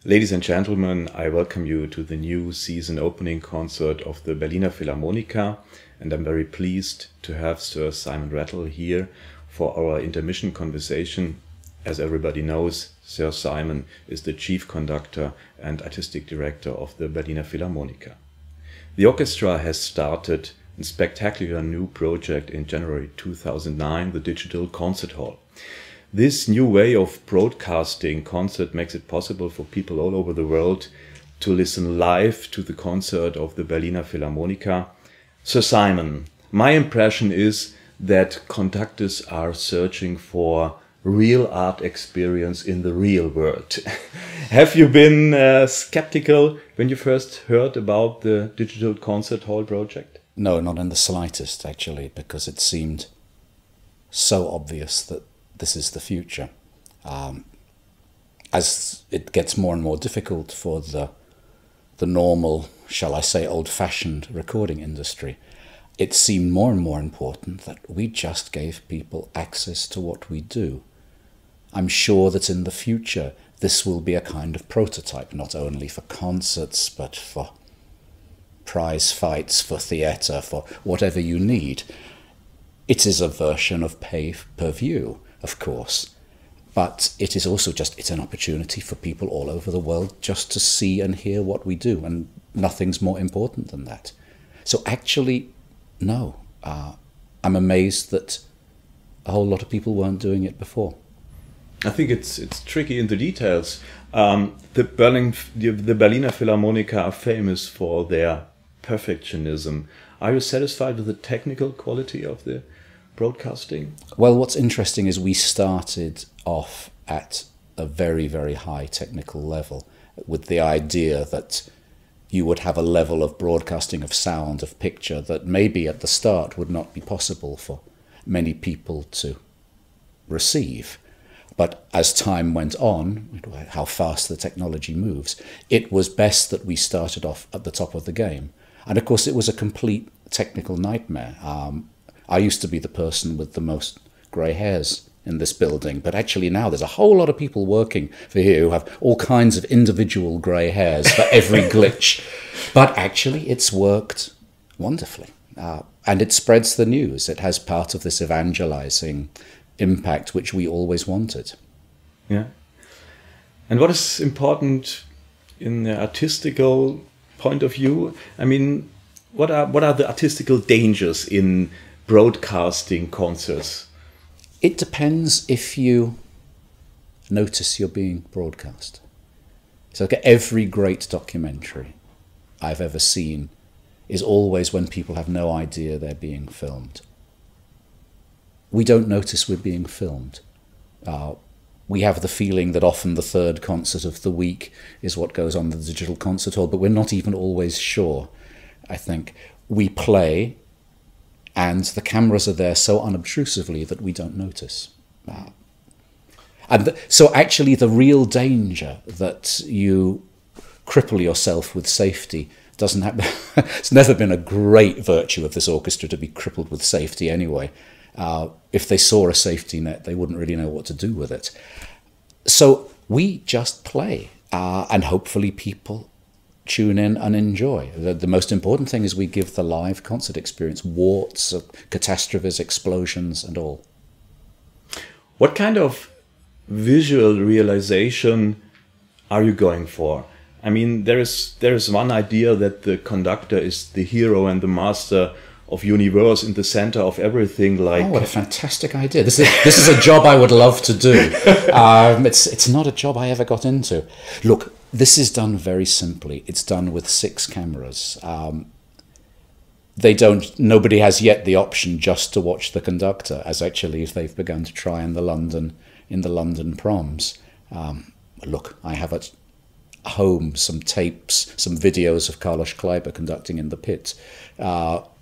Ladies and gentlemen, I welcome you to the new season opening concert of the Berliner Philharmoniker, and I'm very pleased to have Sir Simon Rattle here for our intermission conversation. As everybody knows, Sir Simon is the chief conductor and artistic director of the Berliner Philharmoniker. The orchestra has started a spectacular new project in January 2009, the Digital Concert Hall. This new way of broadcasting concert makes it possible for people all over the world to listen live to the concert of the Berliner Philharmoniker. Sir Simon, my impression is that conductors are searching for real art experience in the real world. Have you been skeptical when you first heard about the Digital Concert Hall project? No, not in the slightest, actually, because it seemed so obvious that this is the future. As it gets more and more difficult for the normal, shall I say, old-fashioned recording industry, it seemed more and more important that we just gave people access to what we do. I'm sure that in the future this will be a kind of prototype, not only for concerts, but for prize fights, for theatre, for whatever you need. It is a version of pay-per-view, of course, but it is also it's an opportunity for people all over the world just to see and hear what we do, and nothing's more important than that. So actually, no, I'm amazed that a whole lot of people weren't doing it before. I think it's tricky in the details. The Berliner Philharmoniker are famous for their perfectionism. Are you satisfied with the technical quality of the broadcasting? Well, what's interesting is we started off at a very, very high technical level with the idea that you would have a level of broadcasting of sound, of picture, that maybe at the start would not be possible for many people to receive. But as time went on, how fast the technology moves, it was best that we started off at the top of the game. And of course, it was a complete technical nightmare. I used to be the person with the most grey hairs in this building, but actually now there's a whole lot of people working for here who have all kinds of individual grey hairs for every glitch. But actually, it's worked wonderfully. And it spreads the news. It has part of this evangelizing impact which we always wanted. Yeah. And what is important in the artistical point of view? I mean, what are the artistical dangers in broadcasting concerts? It depends if you notice you're being broadcast. So every great documentary I've ever seen is always when people have no idea they're being filmed. We don't notice we're being filmed. We have the feeling that often the third concert of the week is what goes on in the Digital Concert Hall, but we're not even always sure, I think. We play, and the cameras are there so unobtrusively that we don't notice. So actually the real danger that you cripple yourself with safety doesn't happen. It's never been a great virtue of this orchestra to be crippled with safety anyway. If they saw a safety net, they wouldn't really know what to do with it. So we just play, and hopefully people tune in and enjoy. The most important thing is we give the live concert experience, warts, catastrophes, explosions, and all. What kind of visual realization are you going for? I mean, there is one idea that the conductor is the hero and the master of universe in the center of everything. Like, oh, what a fantastic idea! This is a job I would love to do. It's not a job I ever got into. Look, this is done very simply. It's done with 6 cameras. Nobody has yet the option just to watch the conductor, as actually if they've begun to try in the London proms. Look, I have at home some tapes, some videos of Carlos Kleiber conducting in the pit,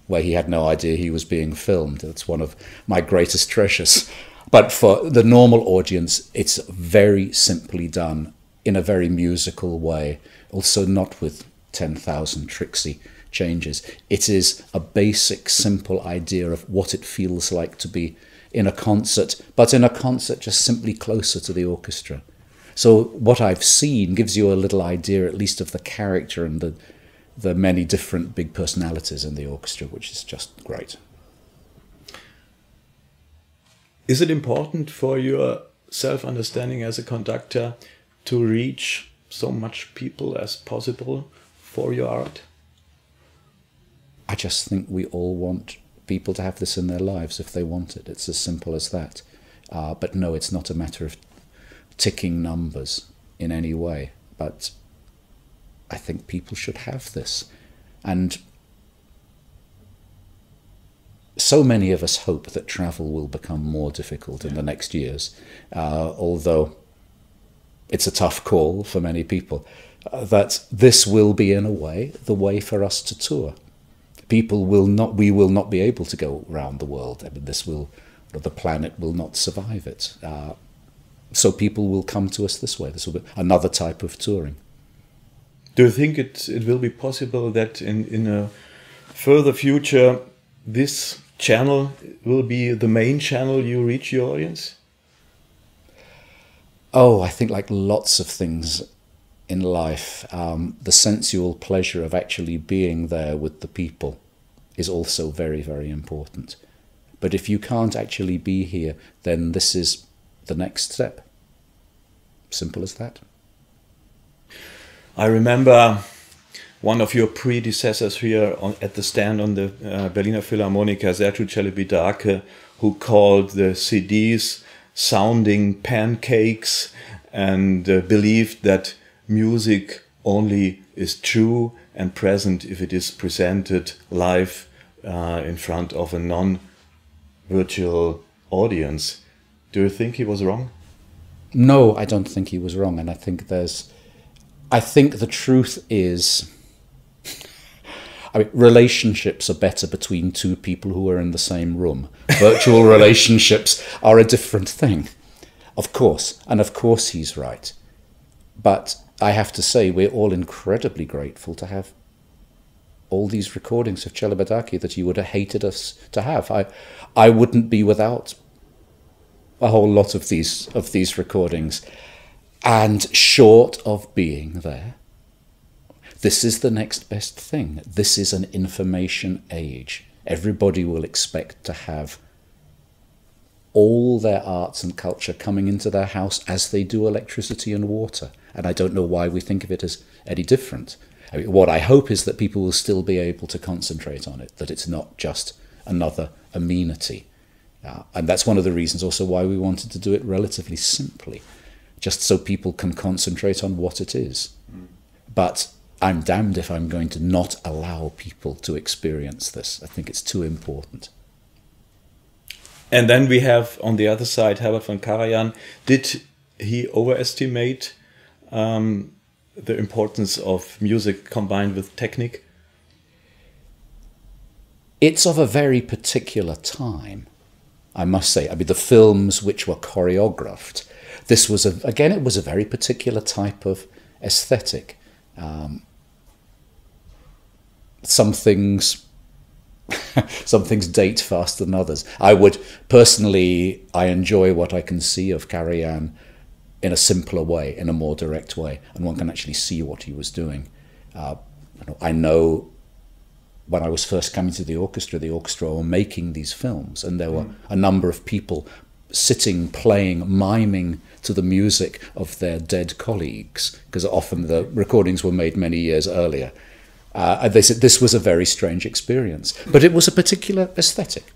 where he had no idea he was being filmed. That's one of my greatest treasures. But for the normal audience, it's very simply done in a very musical way, also not with 10,000 tricksy changes. It is a basic, simple idea of what it feels like to be in a concert, but in a concert just simply closer to the orchestra. So what I've seen gives you a little idea, at least, of the character and the many different big personalities in the orchestra, which is just great. Is it important for your self-understanding as a conductor to reach so much people as possible for your art? I just think we all want people to have this in their lives if they want it. It's as simple as that. But no, it's not a matter of ticking numbers in any way. But I think people should have this. And so many of us hope that travel will become more difficult in the next years, although it's a tough call for many people, that this will be, in a way, the way for us to tour. We will not be able to go around the world. I mean, the planet will not survive it. So people will come to us this way. This will be another type of touring. Do you think it will be possible that in a further future, this channel will be the main channel you reach your audience? Oh, I think like lots of things in life, the sensual pleasure of actually being there with the people is also very, very important. But if you can't actually be here, then this is the next step. Simple as that. I remember one of your predecessors here at the stand on the Berliner Philharmoniker, Sergio Celibidache, who called the CDs sounding pancakes and believed that music only is true and present if it is presented live in front of a non-virtual audience. Do you think he was wrong? No, I don't think he was wrong. And I think the truth is, I mean, relationships are better between two people who are in the same room. Virtual relationships are a different thing, of course. And of course he's right. But I have to say, we're all incredibly grateful to have all these recordings of Celibidache that you would have hated us to have. I wouldn't be without a whole lot of these recordings. And short of being there, this is the next best thing. This is an information age. Everybody will expect to have all their arts and culture coming into their house as they do electricity and water. And I don't know why we think of it as any different. I mean, what I hope is that people will still be able to concentrate on it, that it's not just another amenity. And that's one of the reasons also why we wanted to do it relatively simply, just so people can concentrate on what it is. But I'm damned if I'm going to not allow people to experience this. I think it's too important. And then we have on the other side Herbert von Karajan. Did he overestimate the importance of music combined with technique? It's of a very particular time, I must say. I mean, the films which were choreographed, this was, again, it was a very particular type of aesthetic. Some things date faster than others. I enjoy what I can see of Karajan in a simpler way, in a more direct way, and one can actually see what he was doing. I know when I was first coming to the orchestra were making these films, and there were a number of people sitting, playing, miming to the music of their dead colleagues, because often the recordings were made many years earlier. And they said this was a very strange experience, but it was a particular aesthetic.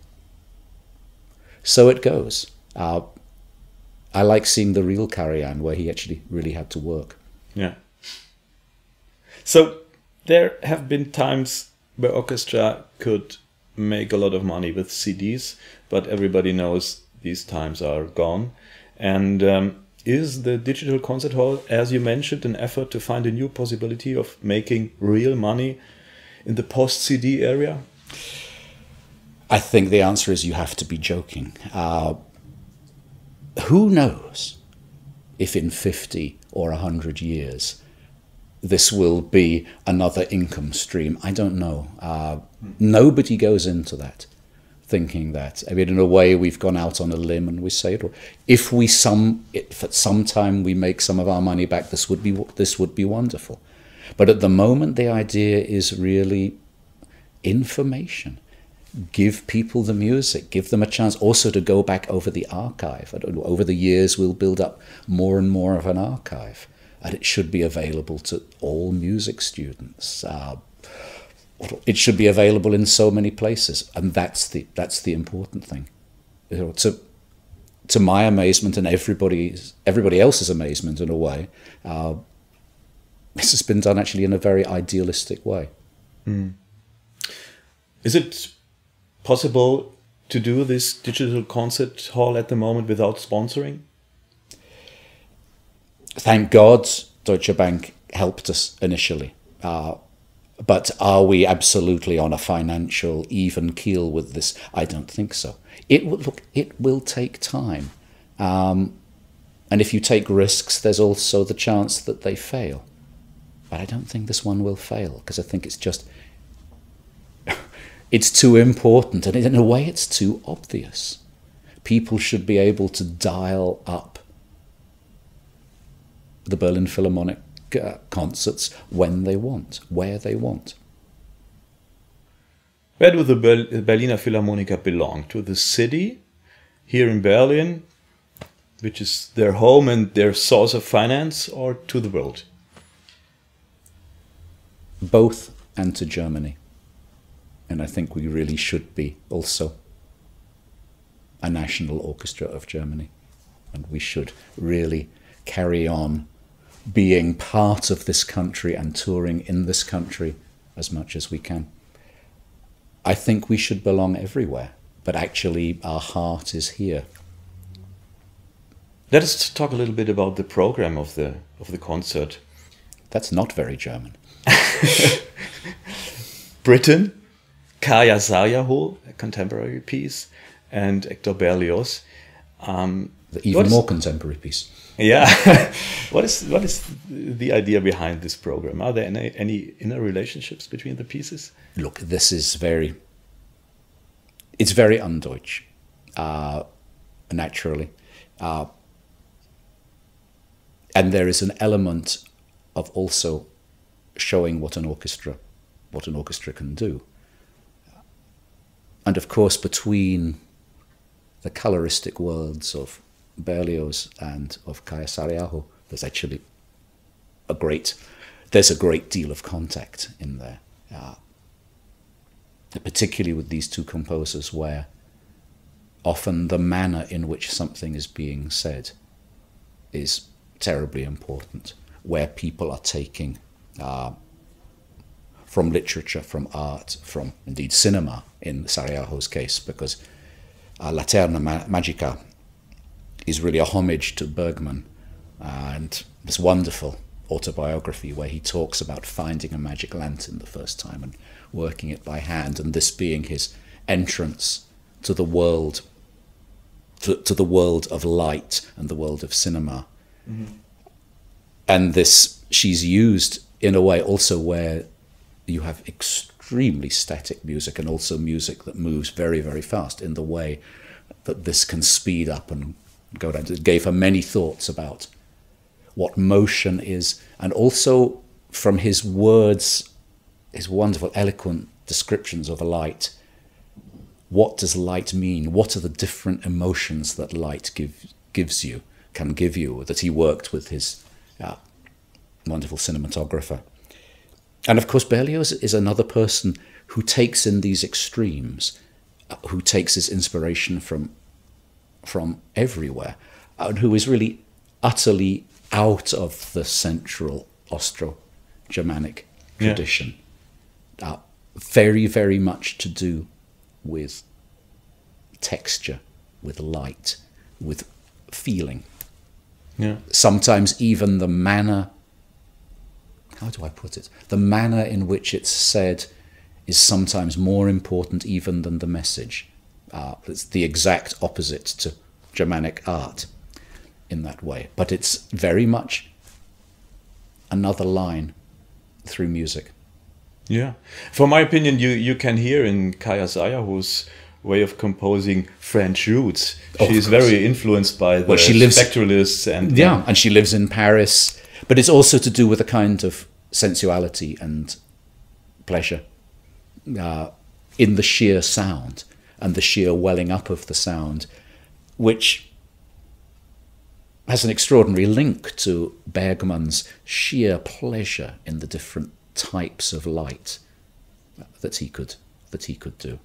So it goes. I like seeing the real Karajan, where he actually really had to work. Yeah. So there have been times where orchestra could make a lot of money with CDs, but everybody knows these times are gone. And is the digital concert hall, as you mentioned, an effort to find a new possibility of making real money in the post-CD area? I think the answer is you have to be joking. Who knows if in 50 or 100 years this will be another income stream? I don't know. Nobody goes into that thinking that. I mean, in a way, we've gone out on a limb and we say, if at some time we make some of our money back, this would be wonderful. But at the moment, the idea is really information. Give people the music, give them a chance also to go back over the archive. I don't know, over the years, we'll build up more and more of an archive, and it should be available to all music students. It should be available in so many places, and that's the important thing. To my amazement and everybody else's amazement, in a way, this has been done actually in a very idealistic way. Mm. Is it possible to do this digital concert hall at the moment without sponsoring? Thank God Deutsche Bank helped us initially. But are we absolutely on a financial even keel with this? I don't think so. It will take time. And if you take risks, there's also the chance that they fail. But I don't think this one will fail, because I think it's too important, and in a way it's too obvious. People should be able to dial up the Berlin Philharmonic concerts when they want, where they want. Where do the Berliner Philharmoniker belong? To the city here in Berlin, which is their home and their source of finance, or to the world? Both, and to Germany. And I think we really should be also a national orchestra of Germany. And we should really carry on being part of this country and touring in this country as much as we can. I think we should belong everywhere, but actually our heart is here. Let us talk a little bit about the program of the concert. That's not very German. Britain, Kaya Sayaho, a contemporary piece, and Hector Berlioz. Even more contemporary piece. Yeah. What is the idea behind this program? Are there any inner relationships between the pieces? Look, this is it's very un-Deutsch, naturally. And there is an element of also showing what an orchestra can do. And of course, between the coloristic worlds of Berlioz and of Kaya Saariaho, there's actually a great deal of contact in there, particularly with these two composers, where often the manner in which something is being said is terribly important, where people are taking from literature, from art, from indeed cinema in Saariaho's case, because La Terna Magica is really a homage to Bergman and this wonderful autobiography where he talks about finding a magic lantern the first time and working it by hand, and this being his entrance to the world, to the world of light and the world of cinema. Mm-hmm. And this, she's used in a way also where you have extremely static music and also music that moves very, very fast, in the way that this can speed up and go down. It gave her many thoughts about what motion is, and also from his words, his wonderful, eloquent descriptions of a light. What does light mean? What are the different emotions that light can give you, that he worked with his wonderful cinematographer. And of course, Berlioz is another person who takes in these extremes, who takes his inspiration from everywhere, and who is really utterly out of the central Austro-Germanic tradition. Very, very much to do with texture, with light, with feeling. Yeah. Sometimes even the manner, how do I put it? The manner in which it's said is sometimes more important even than the message. It's the exact opposite to Germanic art in that way. But it's very much another line through music. Yeah. For my opinion, you can hear in Kaya Sayaho's way of composing French roots. Of She's course. very influenced by the She lives, spectralists and yeah, and she lives in Paris. But it's also to do with a kind of sensuality and pleasure in the sheer sound and the sheer welling up of the sound, which has an extraordinary link to Bergman's sheer pleasure in the different types of light that he could do.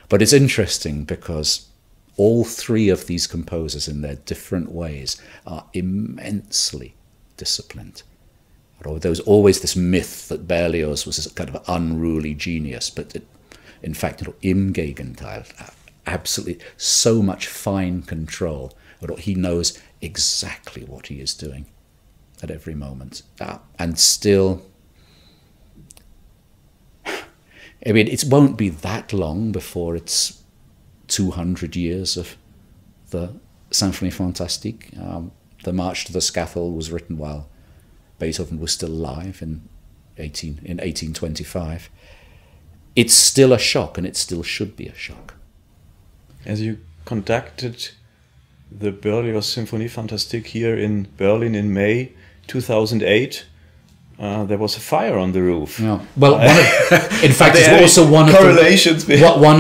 But it's interesting because all three of these composers in their different ways are immensely disciplined. There was always this myth that Berlioz was a kind of unruly genius, but in fact, im Gegenteil, absolutely so much fine control. He knows exactly what he is doing at every moment. And still, I mean, it won't be that long before it's 200 years of the Symphonie Fantastique. The March to the Scaffold was written while Beethoven was still alive in 1825. It's still a shock, and it still should be a shock. As you conducted the Berlioz Symphonie Fantastique here in Berlin in May 2008, there was a fire on the roof. Yeah. Well, in fact, it's also one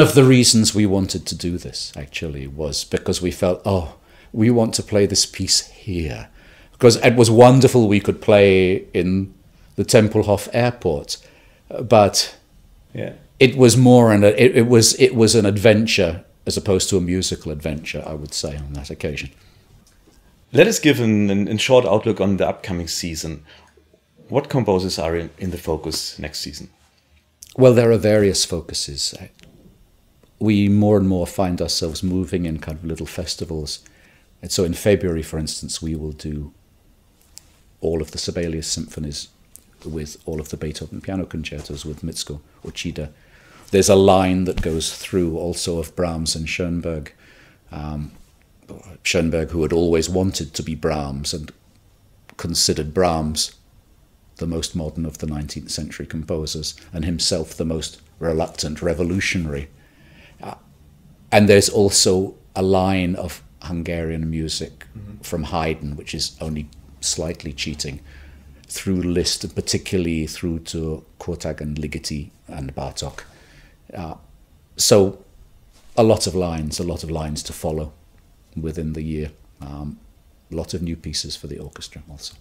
of the reasons we wanted to do this, actually, was because we felt, we want to play this piece here. Because it was wonderful we could play in the Tempelhof airport, but it was more it was an adventure as opposed to a musical adventure, I would say, on that occasion. Let us give a short outlook on the upcoming season. What composers are in the focus next season? Well, there are various focuses. We more and more find ourselves moving in kind of little festivals. And so in February, for instance, we will do all of the Sibelius symphonies with all of the Beethoven piano concertos with Mitsuko Uchida. There's a line that goes through also of Brahms and Schoenberg. Schoenberg, who had always wanted to be Brahms and considered Brahms the most modern of the 19th century composers, and himself the most reluctant revolutionary. And there's also a line of Hungarian music from Haydn, which is only slightly cheating, through Liszt, and particularly through to Kortag and Ligeti and Bartók. So a lot of lines to follow within the year. A lot of new pieces for the orchestra also.